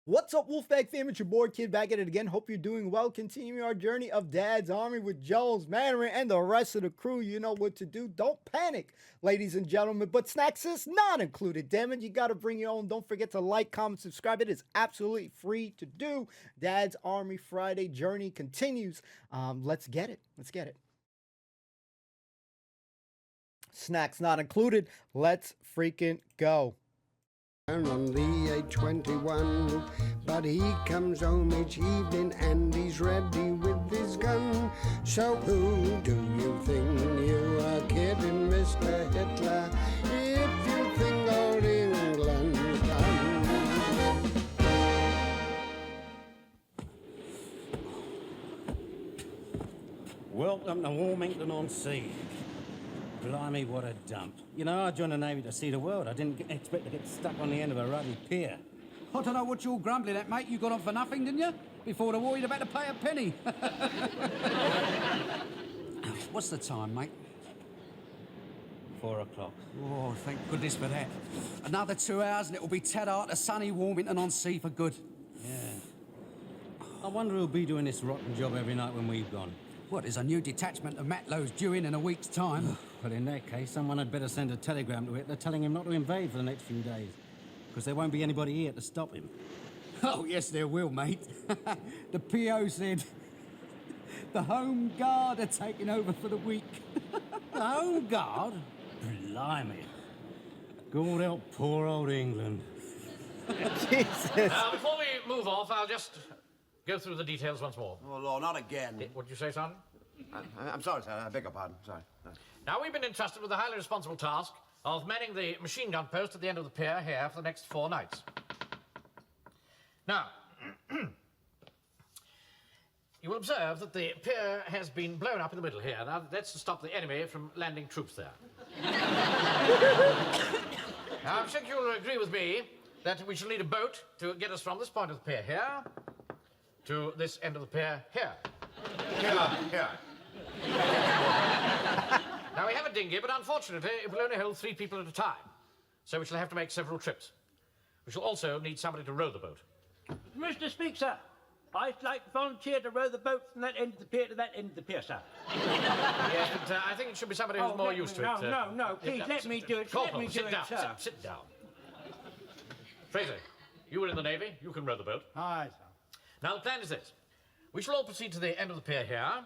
What's up, Wolfpack fam? It's your boy Kid back at it again. Hope you're doing well. Continuing our journey of Dad's Army with Jones, Mandarin, and the rest of the crew. You know what to do. Don't panic, ladies and gentlemen. But snacks is not included. Damn it, you got to bring your own. Don't forget to like, comment, subscribe. It is absolutely free to do. Dad's Army Friday journey continues. Let's get it. Let's get it. Snacks not included. Let's freaking go. On the A21, but he comes home each evening and he's ready with his gun. So who do you think you are kidding, Mr. Hitler, if you think old England's done? Welcome to Warmington-on-Sea. Blimey, what a dump. You know, I joined the Navy to see the world. I didn't expect to get stuck on the end of a ruddy pier. I don't know what you're grumbling at, mate. You got on for nothing, didn't you? Before the war, you'd have had to pay a penny. What's the time, mate? 4 o'clock. Oh, thank goodness for that. Another 2 hours and it'll be Ted-Art to sunny Warmington-on-Sea for good. Yeah. I wonder who'll be doing this rotten job every night when we've gone. What, there's a new detachment of Matlows due in a week's time? Well, in that case, someone had better send a telegram to Hitler telling him not to invade for the next few days. Because there won't be anybody here to stop him. Oh, yes, there will, mate. The PO said the Home Guard are taking over for the week. The Home Guard? Blimey. God help poor old England. Jesus. Before we move off, I'll just go through the details once more. Oh, Lord, not again. What did you say, son? I'm sorry, sir. I beg your pardon. Sorry. Now, we've been entrusted with the highly responsible task of manning the machine gun post at the end of the pier here for the next 4 nights. Now, you will observe that the pier has been blown up in the middle here. Now, that's to stop the enemy from landing troops there. Now, I'm sure you'll agree with me that we shall need a boat to get us from this point of the pier here to this end of the pier here. Here. Now, we have a dinghy, but unfortunately, it will only hold 3 people at a time. So we shall have to make several trips. We shall also need somebody to row the boat. Mr. Speaker, I'd like to volunteer to row the boat from that end of the pier to that end of the pier, sir. Yes, but I think it should be somebody who's more used to it. No, please, let me do it. Corporal, Let me do it, down, sir. sit down. Fraser, you were in the Navy. You can row the boat. Aye, sir. Now, the plan is this. We shall all proceed to the end of the pier here,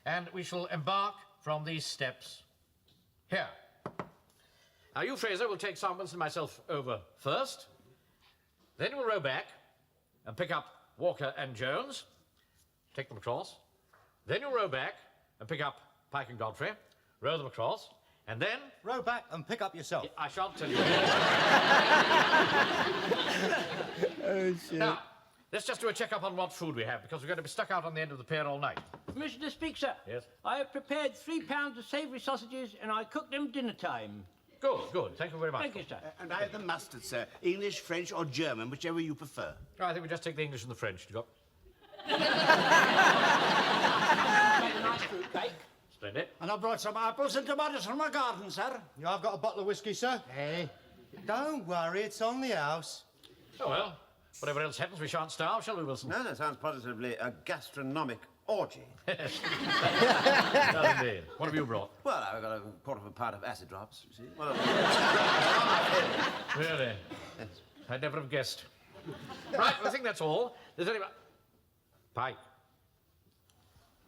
and we shall embark from these steps here. Now, you, Fraser, will take Simons and myself over first. Then you'll row back and pick up Walker and Jones, take them across. Then you'll row back and pick up Pike and Godfrey, row them across, and then... Row back and pick up yourself. I shan't tell you. Oh, shit. Now, let's just do a check-up on what food we have, because we're going to be stuck out on the end of the pier all night. Mr. Speaker, Yes? I have prepared 3 pounds of savoury sausages and I cooked them dinner time. Good. Thank you very much. Thank you, sir. And I have the mustard, sir. English, French, or German, whichever you prefer. I think we just take the English and the French. You got? Made a nice fruit cake. Splendid. And I brought some apples and tomatoes from my garden, sir. Yeah, I've got a bottle of whiskey, sir. Hey, don't worry, it's on the house. Oh, well, whatever else happens, we shan't starve, shall we, Wilson? No, that sounds positively a gastronomic orgy. Does indeed. What have you brought? Well, I've got a quarter of a pint of acid drops, you see. Really? Yes. I'd never have guessed. Right, well, I think that's all. There's only... Pike,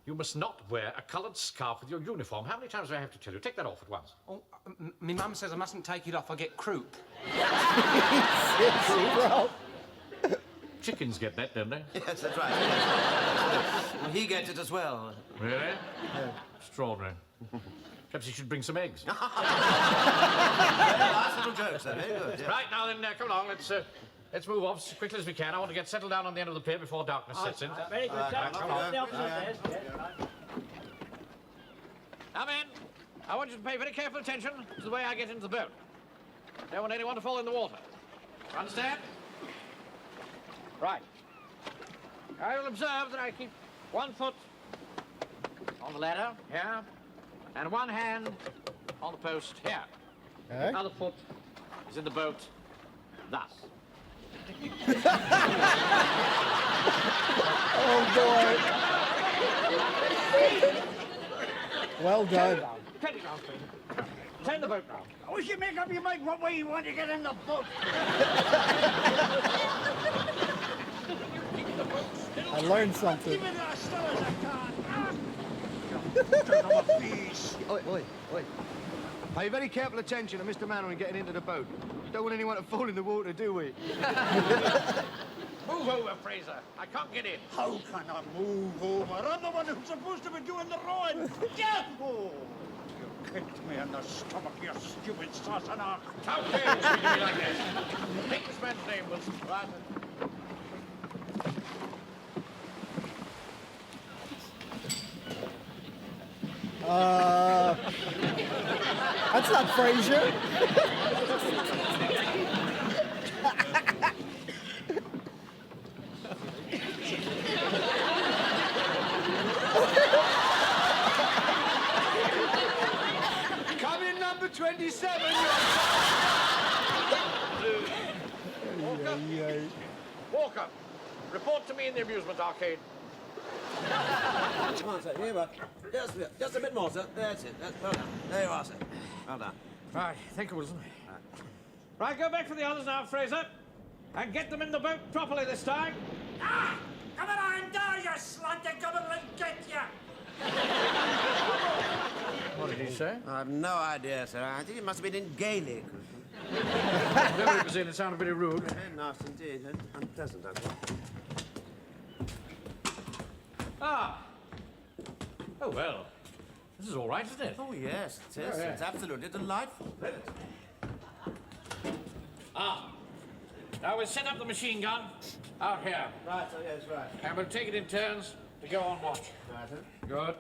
you must not wear a coloured scarf with your uniform. How many times do I have to tell you? Take that off at once. Oh, my mum says I mustn't take it off. I get croup. Bro. Chickens get that, don't they? Yes, that's right. Yes. Well, he gets it as well. Really? Yeah. Extraordinary. Perhaps you should bring some eggs. Last little joke, sir. Very good. Yeah. Right, now then, come along. Let's move off as quickly as we can. I want to get settled down on the end of the pier before darkness sets in. Very good, sir. Come on. The officer says. Now, men, I want you to pay very careful attention to the way I get into the boat. Don't want anyone to fall in the water. Understand? Right. I will observe that I keep 1 foot on the ladder, here, and 1 hand on the post here. Okay. The other foot is in the boat, thus. Oh, boy. Well done. Turn it down, Fraser. Turn the boat round. I wish you'd make up your mind what way you want to get in the boat. I learned something. Keep it as still as I can. Oi. Pay very careful attention to Mr. Mannering getting into the boat. Don't want anyone to fall in the water, do we? Move over, Fraser. I can't get in. How can I move over? I'm the one who's supposed to be doing the rowing. Yeah. Oh, you kicked me in the stomach, you stupid Sardonicus. How dare you speak to me like this? Take this man's name, Wilson. Right. That's not Fraser. Come in, number 27. Walker, report to me in the amusement arcade. Come on, sir. Here, but just a bit more, sir. That's it. Well done. There you are, sir. Well done. Right, thank you, Wilson. Right, go back for the others now, Fraser. And get them in the boat properly this time. Ah! Come on, down, you slanted. Come and get you. What did he say? I have no idea, sir. I think it must have been in Gaelic. Whoever it was in, it sounded very rude. Very nasty indeed. And unpleasant, I thought. Ah. Oh, well. This is all right, isn't it? Oh, yes, it is. Oh, yeah. It's absolutely delightful. Ah. Now we'll set up the machine gun out here. Right, oh, yes, right. And we'll take it in turns to go on watch. Right, sir. Good.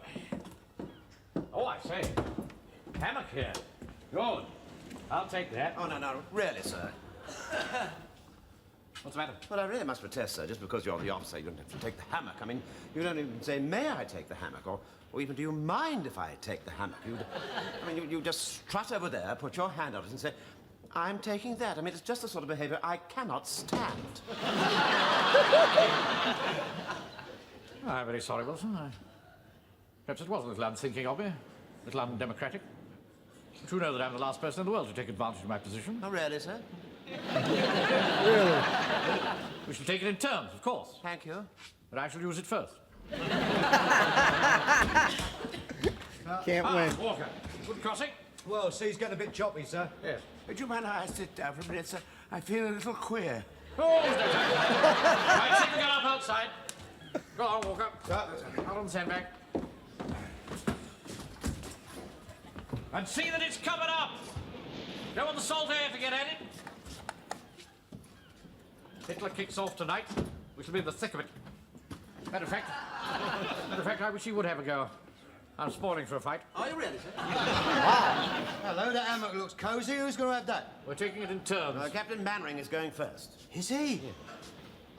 Oh, I say. Hammock here. Good. I'll take that. Oh, no, really, sir. What's the matter? Well, I really must protest, sir. Just because you're the officer, you don't have to take the hammock. I mean, you don't even say, may I take the hammock? Or even, do you mind if I take the hammock? You just strut over there, put your hand on it and say, I'm taking that. I mean, it's just the sort of behavior I cannot stand. I'm very sorry, Wilson. Perhaps it wasn't a little unthinking of me, a little undemocratic. But you know that I'm the last person in the world to take advantage of my position. Oh, really, sir? Really? We shall take it in turns, of course. Thank you. But I shall use it first. Can't win. Walker, good crossing? Well, sea's getting a bit choppy, sir. Yes. Would you mind if I sit down for a minute, sir? I feel a little queer. Oh, there's no time. Right, take the gun up outside. Go on, Walker. Out on the sandbag. And see that it's covered up. Don't want the salt air to get at it. Hitler kicks off tonight. We shall be in the thick of it. Matter of fact, I wish he would have a go. I'm spoiling for a fight. Are you really, sir? Hello, that hammock looks cosy. Who's going to have that? We're taking it in turns. Captain Mannering is going first. Is he? Yeah.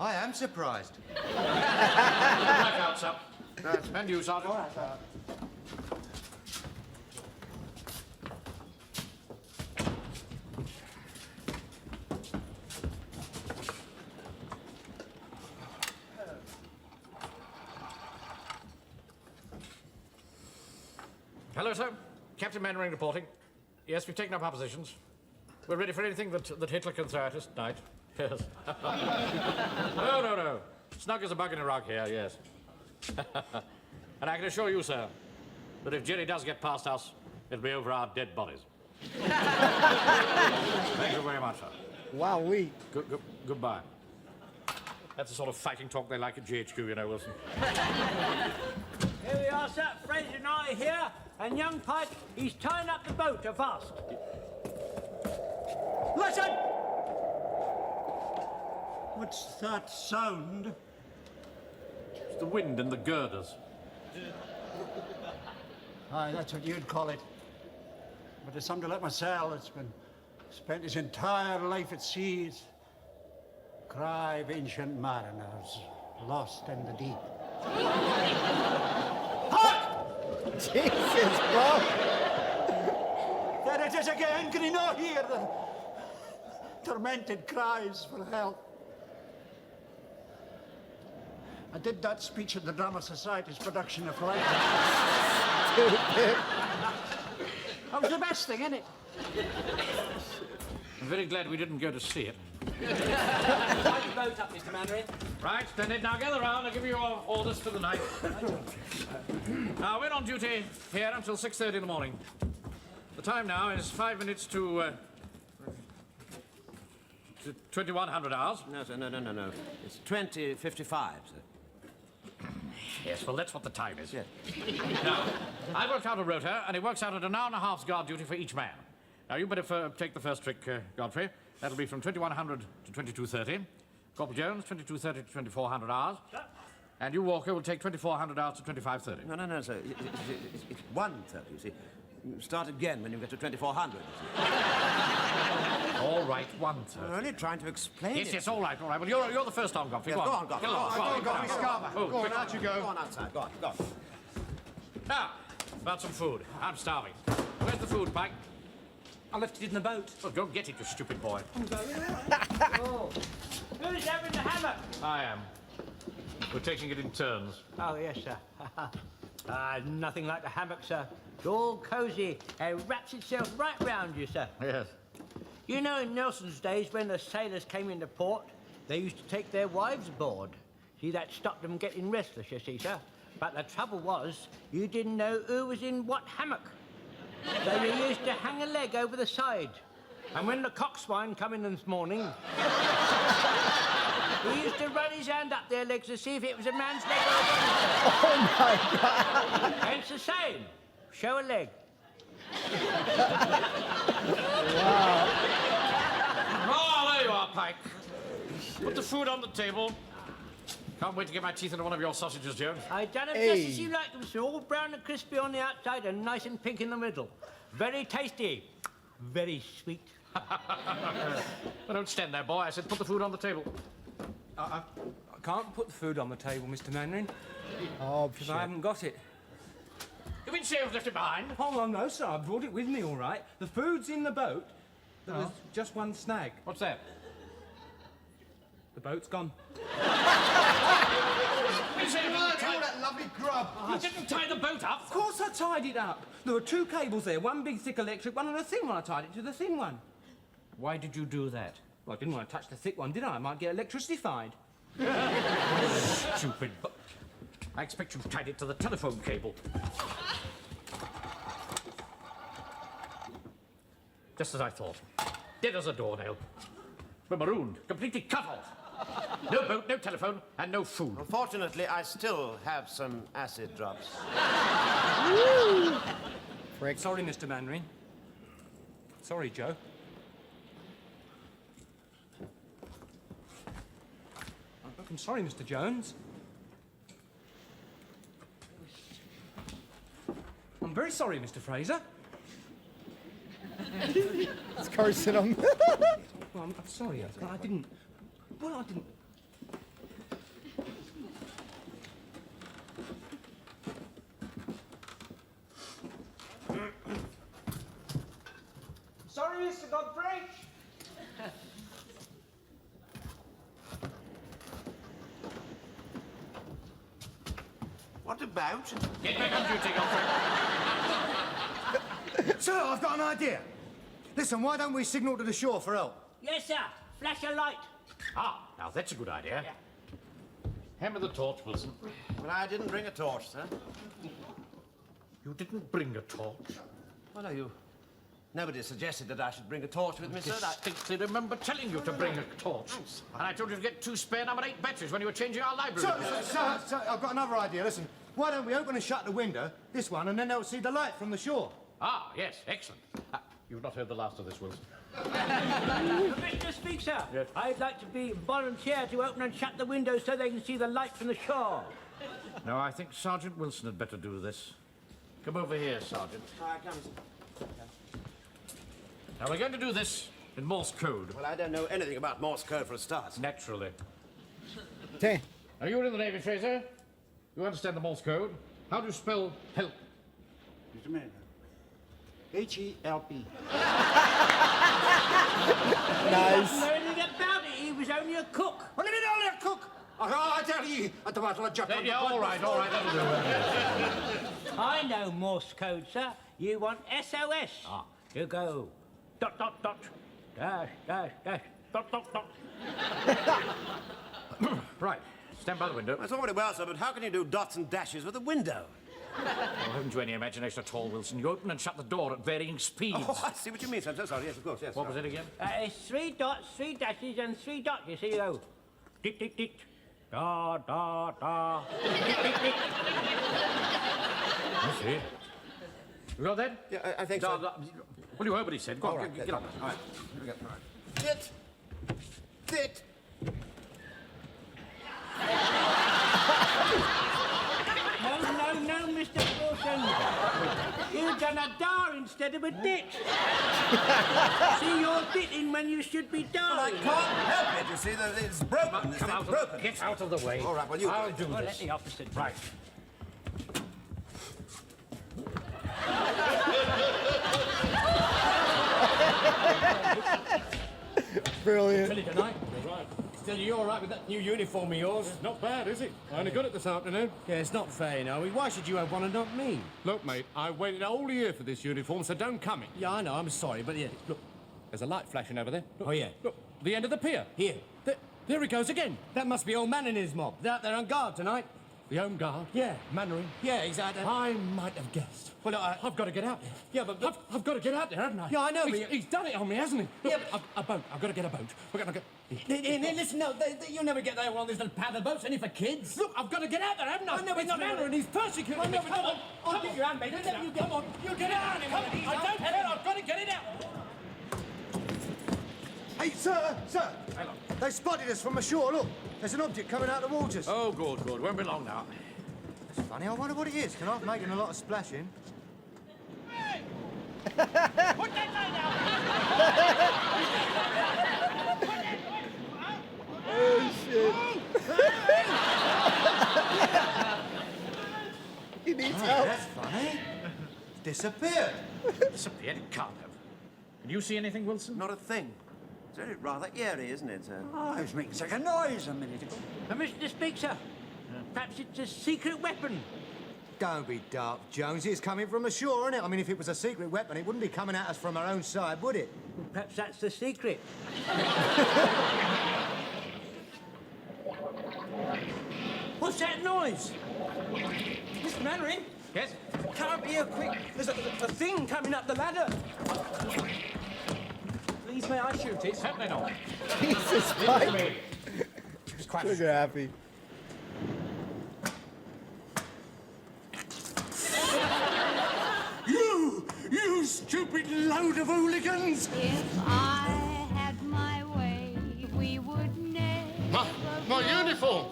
I am surprised. Blackouts up. And you, Sergeant. Hello, sir. Captain Mannering reporting. Yes, we've taken up our positions. We're ready for anything that Hitler can throw at us tonight. Yes. No. Snug as a bug in a rug here, yes. And I can assure you, sir, that if Jerry does get past us, it'll be over our dead bodies. Thank you very much, sir. Wowee. Goodbye. That's the sort of fighting talk they like at GHQ, you know, Wilson. Here we are, sir. Fraser and I are here, and young Pikes, he's tying up the boat avast. Listen! What's that sound? It's the wind and the girders. Aye, that's what you'd call it. But there's somebody like myself that's been spent his entire life at sea. Cry of ancient mariners, lost in the deep. Jesus, bro. There it is again. Can you not hear the tormented cries for help? I did that speech at the Drama Society's production of Light. That was the best thing, innit? I'm very glad we didn't go to see it. Light the boat up, Mr. Mainwaring. Right, then now gather round. I'll give you your orders for the night. Now, we're on duty here until 6:30 in the morning. The time now is 5 minutes to 2100 hours. No, sir, no. It's 20:55, sir. Yes, well, that's what the time is. Yes. Now, I worked out a rota, and it works out at an hour and a half's guard duty for each man. Now, you better take the first trick, Godfrey. That'll be from 2100 to 2230. Corporal Jones, 2230 to 2400 hours. And you, Walker, will take 2400 hours to 2530. No, sir. It's 1:30, you see. You start again when you get to 2400. All right, 1:30. I'm only trying to explain it. Yes, all right. Well, you're the first on, Godfrey. Yes, go on, Godfrey. Go on, Go on, out you go. Go on outside, go on. Now, about some food. I'm starving. Where's the food, Pike? I left it in the boat. Well, go get it, you stupid boy. Who's having the hammock? I am. We're taking it in turns. Oh, yes, sir. Nothing like the hammock, sir. It's all cosy and wraps itself right round you, sir. Yes. You know, in Nelson's days, when the sailors came into port, they used to take their wives aboard. See, that stopped them getting restless, you see, sir. But the trouble was, you didn't know who was in what hammock. So you used to hang a leg over the side. And when the coxswain come in this morning, he used to run his hand up their legs to see if it was a man's leg or a woman's leg. Oh, my God. Hence the saying, show a leg. Wow. Oh, there you are, Pike. Put the food on the table. Can't wait to get my teeth into one of your sausages, Jones. I done them Hey. just as you like them, sir. All brown and crispy on the outside and nice and pink in the middle. Very tasty. Very sweet. Well, don't stand there, boy. I said put the food on the table. I can't put the food on the table, Mr. Mainwaring, Oh, because shit. I haven't got it. You mean Sales left it behind? Oh, well, no, sir. I brought it with me, all right. The food's in the boat. There was just one snag. What's that? The boat's gone. All that lovely grub. You didn't tie the boat up. Of course I tied it up. There were two cables there, one big thick electric one and a thin one. I tied it to the thin one. Why did you do that? Well, I didn't want to touch the thick one, did I? I might get electricified. Stupid. I expect you've tied it to the telephone cable. Just as I thought. Dead as a doornail. We're marooned, completely cut off. No boat, no telephone, and no food. Unfortunately, I still have some acid drops. Frick. Sorry, Mr. Mainwaring. Sorry, Joe. I'm sorry, Mr. Jones. I'm very sorry, Mr. Fraser. It's cursing him. Well, I'm sorry, I didn't... Well, I didn't... Sorry, Mr. Godfrey. What about? Get back on duty, Godfrey. Sir, I've got an idea. Listen, why don't we signal to the shore for help? Yes, sir. Flash a light. Ah, now that's a good idea. Hammer the torch, Wilson. Well, I didn't bring a torch, sir. You didn't bring a torch. Well, no, nobody suggested that I should bring a torch with me, sir. Distinctly remember telling you to bring a torch. And I told you to get 2 spare number 8 batteries when you were changing our library. Sir, I've got another idea. Listen, why don't we open and shut the window, this one, and then they'll see the light from the shore? Ah, yes, excellent. You've not heard the last of this, Wilson. Mr. Speaker, Yes. I'd like to be volunteer to open and shut the windows so they can see the light from the shore. No, I think Sergeant Wilson had better do this. Come over here, Sergeant. Now, we're going to do this in Morse code. Well, I don't know anything about Morse code for a start. Naturally. Damn. Are you in the Navy, Fraser? You understand the Morse code? How do you spell help? Just a minute. H-E-L-P. Nice. Learning about it, he was only a cook. What do you mean only a cook? I tell you, at the Battle of Jutland. Yeah, all right, that'll do. I know Morse code, sir. You want SOS. Ah. You go. ... Dash, dash, dash. ... Right, stand by the window. That's all very well, sir, but how can you do dots and dashes with a window? Oh, haven't you any imagination at all, Wilson? You open and shut the door at varying speeds. Oh, I see what you mean, sir. I'm so sorry. Yes, of course, yes. What was it again? It's 3 dots, 3 dashes, and 3 dots. You see, you go. Tick, tick, tick. Da, da, da. Tick, tick, tick, tick. I see. You got that? Yeah, I think so. Well, you heard what he said. Go on, get on. All right. Here we go. All right. Sit. Sit. No, Mr. Wilson. You've done a dar instead of a dit. See, you're ditting when you should be darring. I can't help it, you see. It's broken. This thing's broken. Get out of the way. All right, well, you... I'll do Well, this. let the officer do Right. Brilliant. Really tonight? That's right. Still, you all right with that new uniform of yours? Not bad, is it? I only got it this afternoon. Yeah, it's not fair, you know. Why should you have one and not me? Look, mate, I waited a whole year for this uniform, so don't come in. Yeah, I know. I'm sorry, but yeah, look. There's a light flashing over there. Look, Oh, yeah. Look, the end of the pier. Here. There it goes again. That must be old man and his mob. They're out there on guard tonight. The Home Guard. Yeah. Mannering. Yeah, exactly. I might have guessed. Well, I've got to get out there. Yeah, but... I've got to get out there, haven't I? Yeah, I know, but He's done it on me, hasn't he? Yeah, Look, a boat. I've got to get a boat. We're going to go... Listen, no, you'll never get there with all these little paddle boats, only for kids. Look, I've got to get out there, haven't I? I know, He's it's not- mannering. He's persecuting me. Come on. I'll give your hand, mate. Come on. You get out of here. I don't care. I've got to get it out. Hey, sir! They spotted us from ashore, look. There's an object coming out of the waters. Oh, good. Won't be long now. That's funny, I wonder what it is. Can I making a lot of splashing? Put that line out! Oh, shit. He needs help. That's funny. Disappeared. Disappeared? It can't have. Can you see anything, Wilson? Not a thing. It's very rather eerie, isn't it, sir? I was making such a noise a minute ago. Permission to speak, sir. Perhaps it's a secret weapon. Don't be daft, Jones. It's coming from ashore, isn't it? I mean, if it was a secret weapon, it wouldn't be coming at us from our own side, would it? Perhaps that's the secret. What's that noise? Mr. Mannering? Yes? Come up here quick. There's a thing coming up the ladder. Please, may I shoot it? Certainly not. Jesus Christ. Trigger happy. You stupid load of hooligans! If I had my way, we would never... My uniform!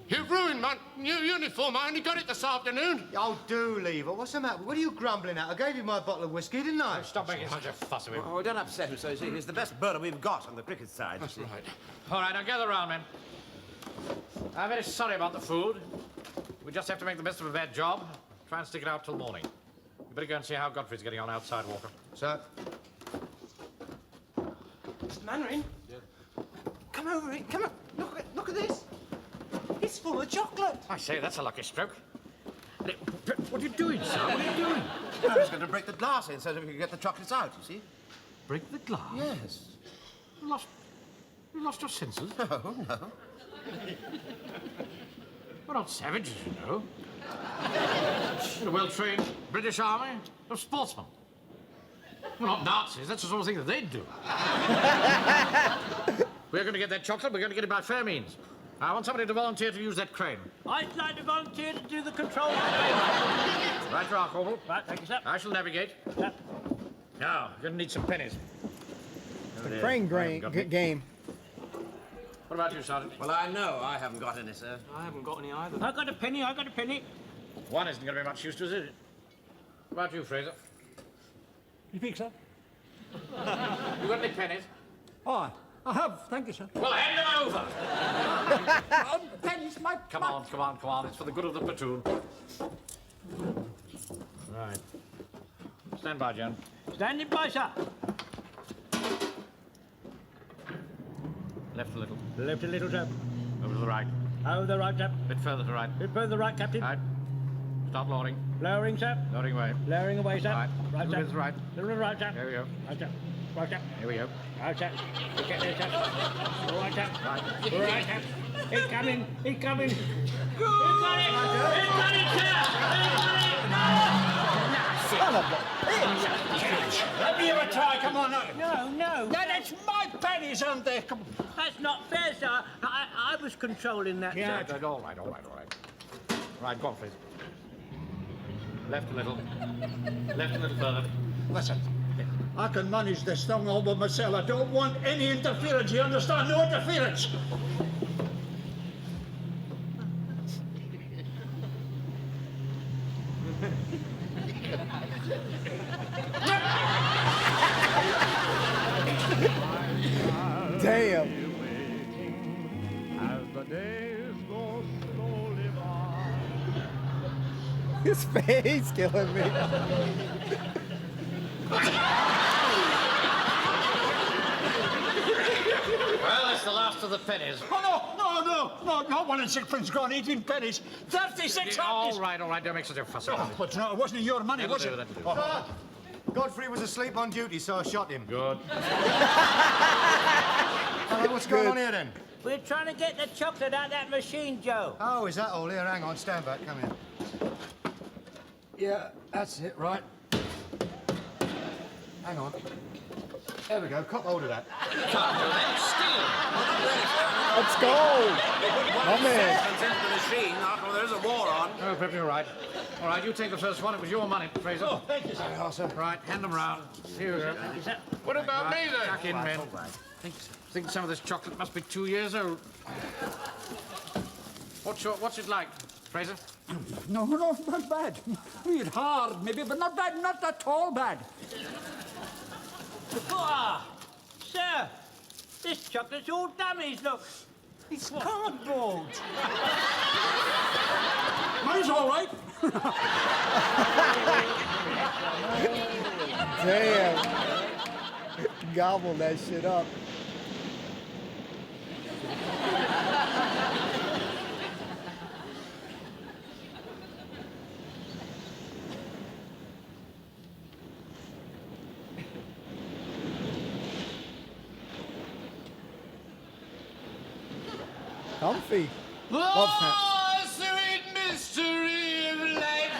You ruined my new uniform. I only got it this afternoon. Oh, do leave it. What's the matter? What are you grumbling at? I gave you my bottle of whiskey, didn't I? Stop making such a fuss of him. Oh, don't upset him, sir. You see, he's the best bowler we've got on the cricket side. That's right. All right, now gather round, men. I'm very sorry about the food. We just have to make the best of a bad job. Try and stick it out till morning. You better go and see how Godfrey's getting on outside, Walker. Sir? Mr. Mannering? Yeah. Come over here. Come on. Look at this. It's full of chocolate. I say, that's a lucky stroke. What are you doing, sir? What are you doing? I was going to break the glass in so that we could get the chocolates out, you see. Break the glass? Yes. You lost your senses? No. We're not savages, you know. We're a well-trained British Army of sportsmen. We're not Nazis. That's the sort of thing that they'd do. We're going to get that chocolate. We're going to get it by fair means. I want somebody to volunteer to use that crane. I'd like to volunteer to do the control. Right, you are, Corporal. Right, thank you, sir. I shall navigate. Yep. Now, you're going to need some pennies. The crane game. What about you, Sergeant? Well, I know I haven't got any, sir. I haven't got any either. I got a penny. One isn't going to be much use to us, is it? What about you, Fraser? You speak, sir? You got any pennies? Oh, I have, thank you, sir. Well, hand them over! Pennies, my... Come on. It's for the good of the platoon. Right. Stand by, Jan. Standing by, sir. Left a little. Left a little, sir. Over to the right. Over the right, sir. Bit further to right. Bit further right, Captain. Right. Stop lowering. Lowering, sir. Lowering away. Lowering away, sir. Right. Right, sir. Bit right. Little bit right, sir. There we go. Right, sir. Right, sir. Here we go. Right, sir. Get there, sir. All right, sir. Right. All right, sir. He's coming. He's coming. He's got it. He's got it, sir. He's got it. Son of a Let me have a try, come on. No. No, that's my pennies, aren't they? Come on. That's not fair, sir. I was controlling that, Yeah, sir. all right. Right, go on, please. Left a little. Left a little further. Listen, I can manage this thing all by myself. I don't want any interference, you understand? No interference. damn. His face killing me. Well, that's the last of the pennies. Oh, no, not 1 and 6 gone, 18 pennies. 36 All right, don't make such a fuss about it. But no, it wasn't your money, was it? That'll do. Sir, Godfrey was asleep on duty, so I shot him. Good. Hello, what's going on here, then? We're trying to get the chocolate out of that machine, Joe. Oh, is that all? Here, hang on, stand back, come here. Yeah, that's it, right. Hang on. There we go, cop hold of that. Let's go. Come in. Into the machine after there's a war on. Oh, perfectly right. All right, you take the first one. It was your money, Fraser. Oh, thank you, sir. Right, hand them round. Here we go. What about me, then? Back in, men. Think some of this chocolate must be 2 years old. What's it like, Fraser? No, not bad. Real hard, maybe, but not bad, not at all bad. Ah, sir, this chocolate's all dummies, look. It's cardboard. Mine's all right. Damn. Gobble that shit up. Comfy. Oh, sweet mystery of life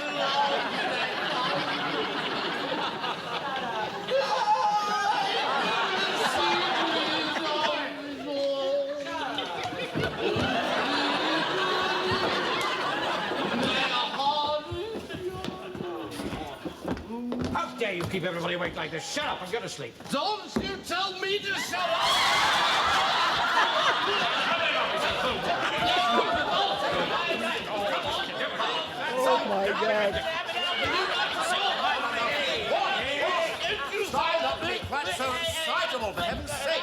How dare you keep everybody awake like this? Shut up and go to sleep. Don't you tell me to shut up! Oh my God. That's so excitable, for heaven's sake.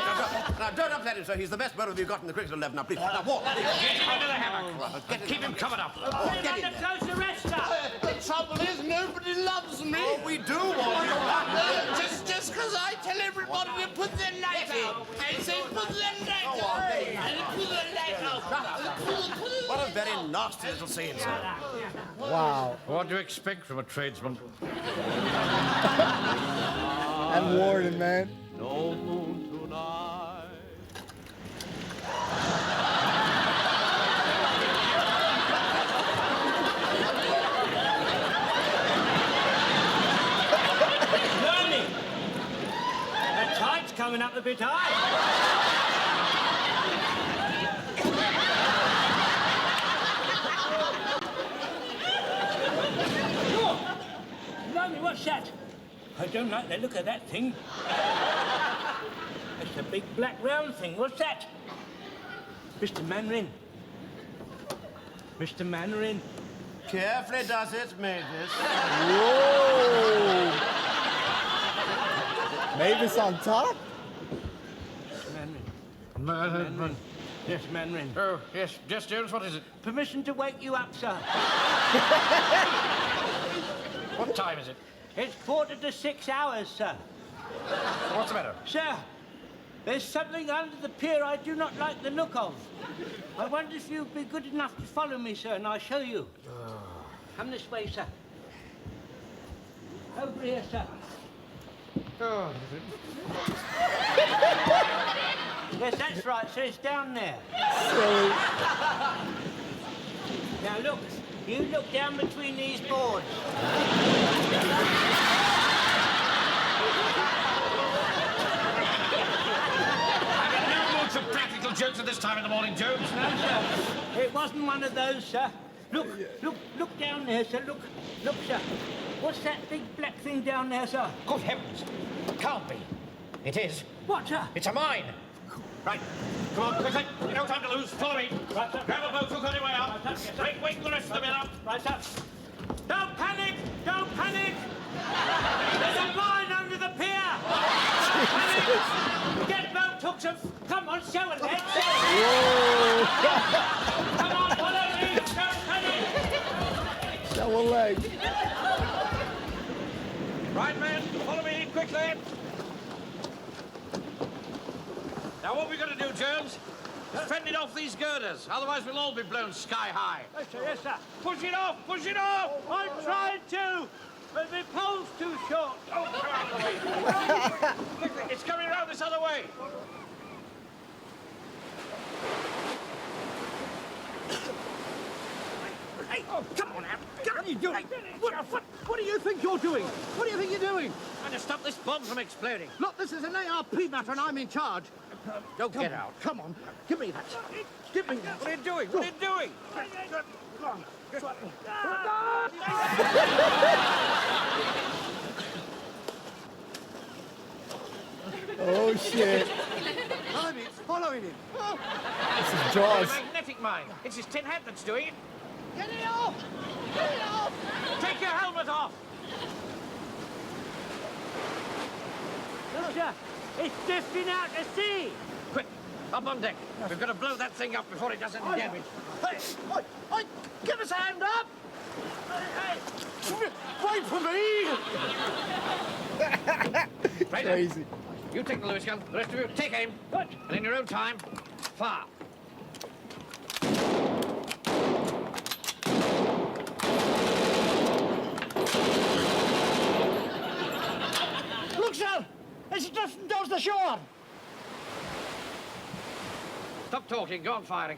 Now, don't upset him, sir. He's the best bowler we've got in the cricket 11. Now, please. Now, walk. Get him under the hammock. Keep him covered up. Put him under close arrest, sir. The trouble is, nobody loves me. Oh, we do want you. Just because I tell everybody to put their light out. I say put their light out. And put their light out. What a very nasty little scene, sir. Wow. What do you expect from a tradesman? And Warden, man. No moon tonight. Learning. The tide's coming up a bit high. Blimey, what's that? I don't like the look of that thing. It's a big black round thing. What's that? Mr. Mandarin. Mr. Mandarin. Carefully does it, Mavis. Whoa. Mavis on top? Mandarin. Yes, Mandarin. Oh, yes. Yes, Jones, what is it? Permission to wake you up, sir. What time is it? It's 4 to 6 hours, sir. What's the matter? Sir, There's something under the pier I do not like the look of. I wonder if you'd be good enough to follow me, sir, and I'll show you. Come this way, sir. Over here, sir. Yes, that's right, sir. It's down there. Now, look. You look down between these boards. For practical jokes at this time in the morning, Jones. No, sir. It wasn't one of those, sir. Look down there, sir. Look, sir. What's that big black thing down there, sir? Good heavens. It can't be. It is. What, sir? It's a mine. Right. Come on, quickly. No time to lose. Follow me. Right, sir. Grab a boat, hook on your way up. Right, sir. Yes, wait the rest of the men up. Right, sir. Don't panic! Don't panic! There's a mine under the pier! Don't panic! Get boat hooks and... Come on, show it, let's Come on, follow me! Don't panic! Show a leg. Right, men. Follow me quickly. Now, what are we going to do, Jones? Fend off these girders, otherwise we'll all be blown sky high. Yes, sir, yes, sir. Push it off! Push it off! I'm trying to, but the pole's too short. Oh, come out of the way. Quickly, it's coming around this other way. Hey, oh, come on now. What are you doing? What do you think you're doing? What do you think you're doing? Trying to stop this bomb from exploding. Look, this is an ARP matter and I'm in charge. Don't get out. Come on. Give me that. Give me that. What are you doing? What are you doing? Oh, shit. It's following him. This is Jaws. It's a magnetic mine. It's his tin hat that's doing it. Get it off! Get it off! Take your helmet off. Look, sir. It's drifting out to sea. Quick, up on deck. We've got to blow that thing up before it does any damage. Hey, give us a hand up! Hey, wait for me! Crazy. You take the Lewis gun. The rest of you, take aim. Good. And in your own time, fire. Look, sir! It's drifting towards the shore! Stop talking. Go on firing.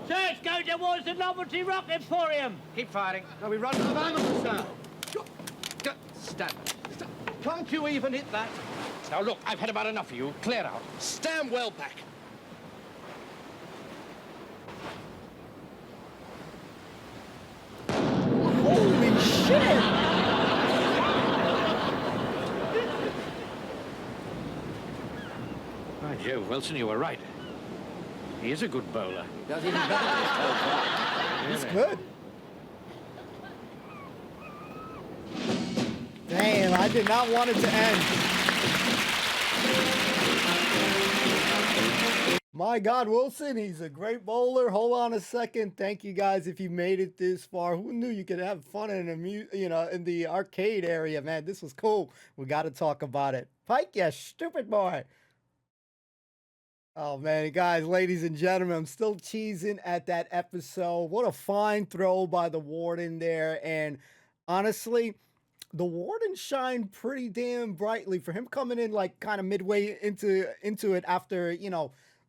Sir, it's going towards the Novelty Rock Emporium. Keep firing. Now we run out of ammo, sir. Stand. Can't you even hit that? Now look, I've had about enough of you. Clear out. Stand well back. Holy shit! By Jove, Wilson, you were right. He is a good bowler. Does even better. He's good. Damn, I did not want it to end. My God, Wilson, he's a great bowler. Hold on a second. Thank you guys if you made it this far. Who knew you could have fun in in the arcade area, man? This was cool. We got to talk about it. Pike, you stupid boy. Oh, man, guys, ladies and gentlemen, I'm still cheesing at that episode. What a fine throw by the warden there. And honestly, the warden shined pretty damn brightly for him coming in like kind of midway into it after,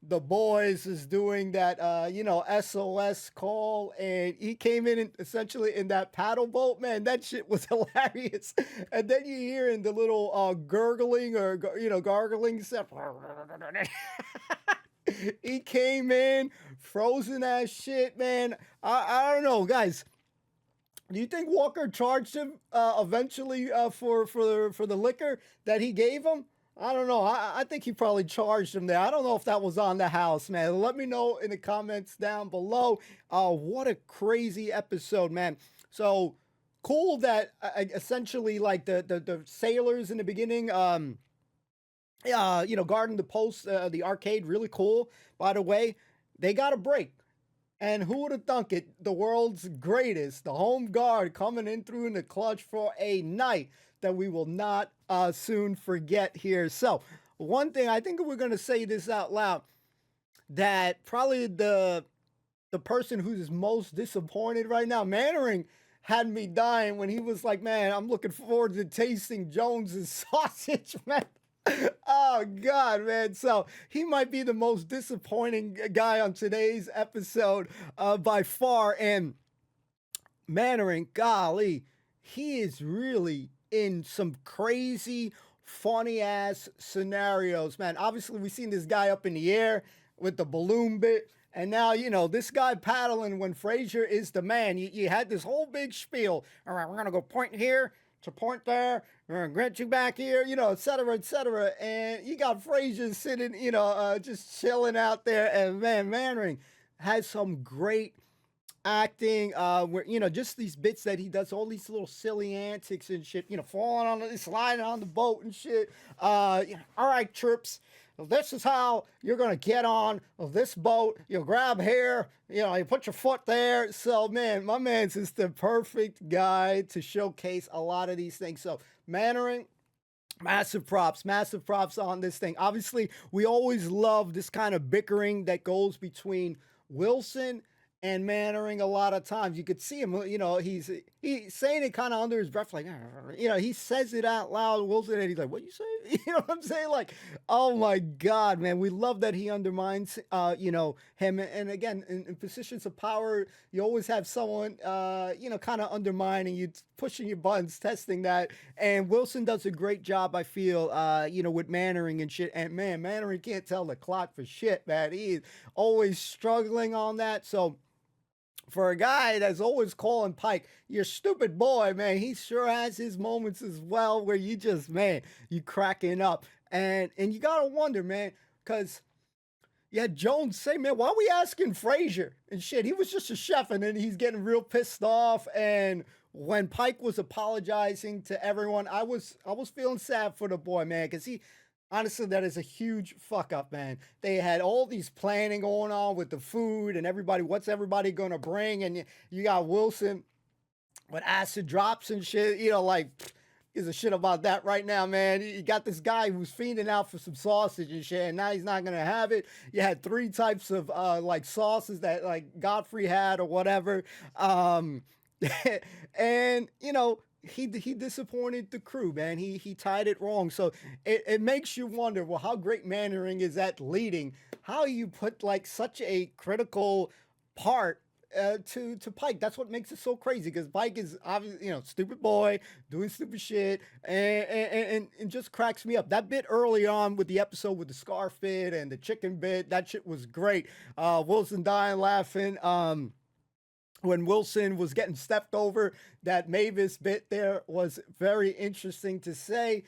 the boys is doing that, SOS call. And he came in essentially in that paddle boat. Man, that shit was hilarious. And then you hear in the little gurgling or, gargling stuff. He came in, frozen as shit, man. I don't know, guys. Do you think Walker charged him eventually for the liquor that he gave him? I don't know. I think he probably charged him there. I don't know if that was on the house, man. Let me know in the comments down below. What a crazy episode, man. So cool that essentially like the sailors in the beginning, guarding the post, the arcade, really cool. By the way, they got a break. And who would have thunk it? The world's greatest, the home guard coming in through in the clutch for a night that we will not soon forget here. So one thing, I think we're going to say this out loud, that probably the person who's most disappointed right now, Mannering, had me dying when he was like, man, I'm looking forward to tasting Jones's sausage, man. Oh, God, man. So he might be the most disappointing guy on today's episode by far. And Mannering, golly, he is really in some crazy, funny-ass scenarios, man. Obviously, we've seen this guy up in the air with the balloon bit. And now, you know, this guy paddling when Fraser is the man. You had this whole big spiel. All right, we're going to go point here to point there. We're going to get you back here, you know, et cetera, et cetera. And you got Fraser sitting, you know, just chilling out there. And, man, Mannering has some great acting, where, you know, just these bits that he does, all these little silly antics and shit, you know, falling on the, sliding on the boat and shit. You know, all right, Trips. This is how you're going to get on this boat. You grab here, you know, you put your foot there. So, man, my man's just the perfect guy to showcase a lot of these things. So, Mannering, massive props on this thing. Obviously, we always love this kind of bickering that goes between Wilson and Mannering. A lot of times you could see him, you know, he's saying it kind of under his breath, like, you know, he says it out loud, Wilson, and he's like, what you say? You know what I'm saying? Like, oh my God, man, we love that he undermines, you know, him. And again, in positions of power, you always have someone, you know, kind of undermining you, pushing your buttons, testing that. And Wilson does a great job, I feel, you know, with Mannering and shit. And man, Mannering can't tell the clock for shit, man. He's always struggling on that. So, for a guy that's always calling Pike, you're a stupid boy, man, he sure has his moments as well where you just, man, you cracking up. And you gotta wonder, man, because you had Jones say, man, why are we asking Fraser and shit? He was just a chef, and then he's getting real pissed off. And when Pike was apologizing to everyone, I was feeling sad for the boy, man, because honestly, that is a huge fuck up, man. They had all these planning going on with the food and everybody, what's everybody going to bring? And you got Wilson with acid drops and shit, you know, like, gives a shit about that right now, man. You got this guy who's fiending out for some sausage and shit, and now he's not going to have it. You had 3 types of, like, sauces that, like, Godfrey had or whatever. And, you know, he disappointed the crew, man. He tied it wrong. So it makes you wonder, well, how great Mannering is at leading. How you put like such a critical part to Pike. That's what makes it so crazy, because Pike is obviously, you know, stupid boy doing stupid shit, and just cracks me up. That bit early on with the episode with the scarf bit and the chicken bit, that shit was great. Wilson dying laughing. When Wilson was getting stepped over, that Mavis bit there was very interesting to say.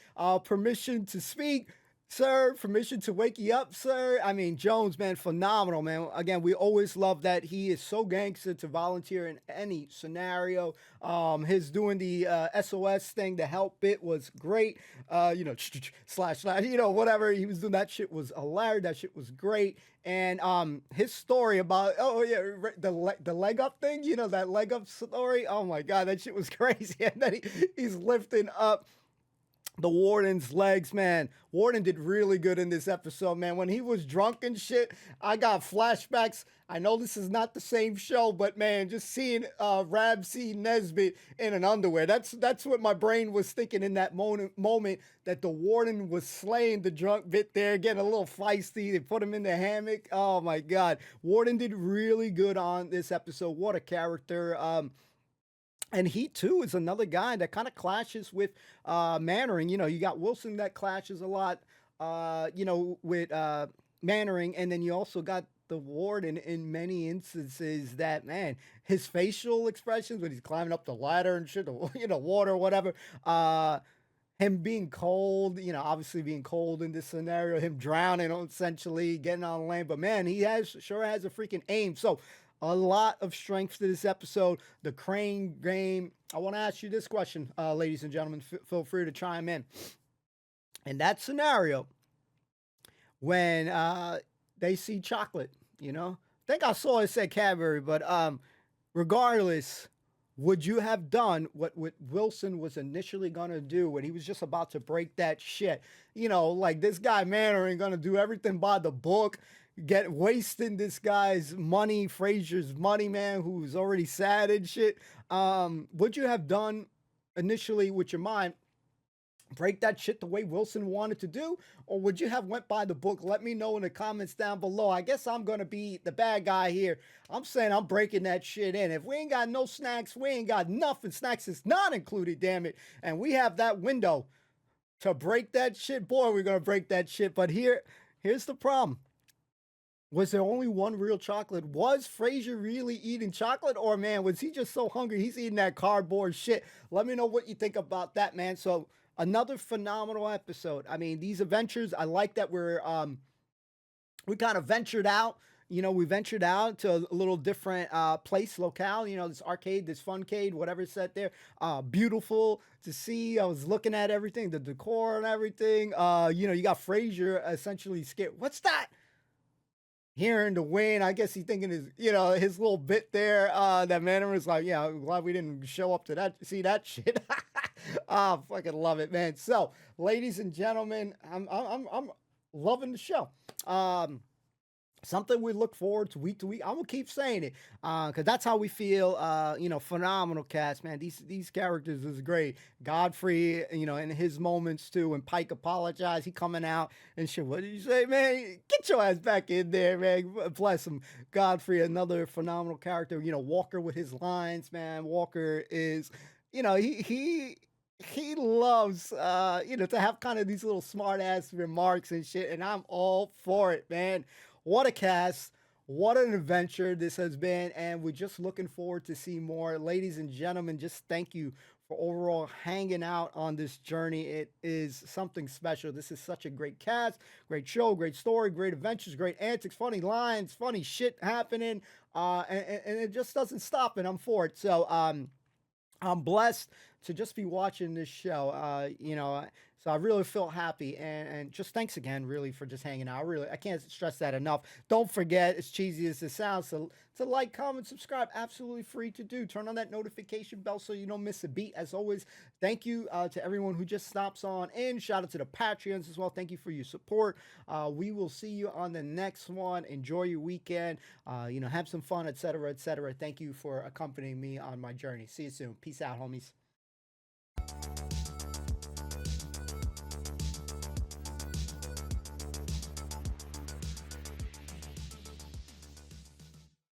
Permission to speak, sir. Permission to wake you up, sir. I mean, Jones, man, phenomenal, man. Again, we always love that he is so gangster to volunteer in any scenario. His doing the SOS thing, the help bit was great. You know, slash, you know, whatever he was doing, that shit was hilarious. That shit was great. And his story about, oh yeah, the leg up thing, you know, that leg up story. Oh my God, that shit was crazy. And then he's lifting up the Warden's legs, man. Warden did really good in this episode, man. When he was drunk and shit, I got flashbacks. I know this is not the same show, but man, just seeing Ramsey Nesbitt in an underwear, that's what my brain was thinking in that moment, that the Warden was slaying the drunk bit there, getting a little feisty. They put him in the hammock. Oh my God. Warden did really good on this episode. What a character. And he, too, is another guy that kind of clashes with Mannering. You know, you got Wilson that clashes a lot, you know, with Mannering. And then you also got the Warden in many instances that, man, his facial expressions when he's climbing up the ladder and shit, you know, water or whatever. Him being cold, you know, obviously being cold in this scenario. Him drowning, essentially, getting on land. But, man, he sure has a freaking aim. So, a lot of strength to this episode. The crane game. I want to ask you this question, ladies and gentlemen. Feel free to chime in. In that scenario, when they see chocolate, you know, I think I saw it said Cadbury, but regardless, would you have done what Wilson was initially going to do when he was just about to break that shit? You know, like this guy Mannering going to do everything by the book, wasting this guy's money, Fraser's money, man, who's already sad and shit. Would you have done initially with your mind, break that shit the way Wilson wanted to do, or would you have went by the book? Let me know in the comments down below. I guess I'm gonna be the bad guy here. I'm saying I'm breaking that shit in. If we ain't got no snacks, we ain't got nothing. Snacks is not included, damn it. And we have that window to break that shit. Boy, we're gonna break that shit. But here's the problem. Was there only one real chocolate? Was Fraser really eating chocolate? Or, man, was he just so hungry he's eating that cardboard shit? Let me know what you think about that, man. So, another phenomenal episode. I mean, these adventures, I like that we kind of ventured out. You know, we ventured out to a little different place, locale. You know, this arcade, this funcade, whatever it's set there. Beautiful to see. I was looking at everything, the decor and everything. You know, you got Fraser essentially scared. What's that? Hearing the wind, I guess he's thinking his little bit there. That man was like, yeah, I'm glad we didn't show up to see that shit. I fucking love it, man. So, ladies and gentlemen, I'm loving the show. Something we look forward to week. I'm gonna keep saying it, because that's how we feel. Phenomenal cast, man. These characters is great. Godfrey, in his moments too. When Pike apologized, he coming out and shit. What did you say, man? Get your ass back in there, man. Bless him. Godfrey, another phenomenal character. Walker with his lines, man. Walker is, he loves, to have kind of these little smart ass remarks and shit. And I'm all for it, man. What a cast. What an adventure this has been. And we're just looking forward to see more. Ladies and gentlemen, just thank you for overall hanging out on this journey. It is something special. This is such a great cast, great show, great story, great adventures, great antics, funny lines, funny shit happening. And it just doesn't stop, and I'm for it. So I'm blessed to just be watching this show. So I really feel happy, and just thanks again, really, for just hanging out. I can't stress that enough. Don't forget, as cheesy as it sounds, to like, comment, subscribe. Absolutely free to do. Turn on that notification bell so you don't miss a beat. As always, thank you to everyone who just stops on in. Shout out to the Patreons as well. Thank you for your support. We will see you on the next one. Enjoy your weekend. Have some fun, etc., etc. Thank you for accompanying me on my journey. See you soon. Peace out, homies.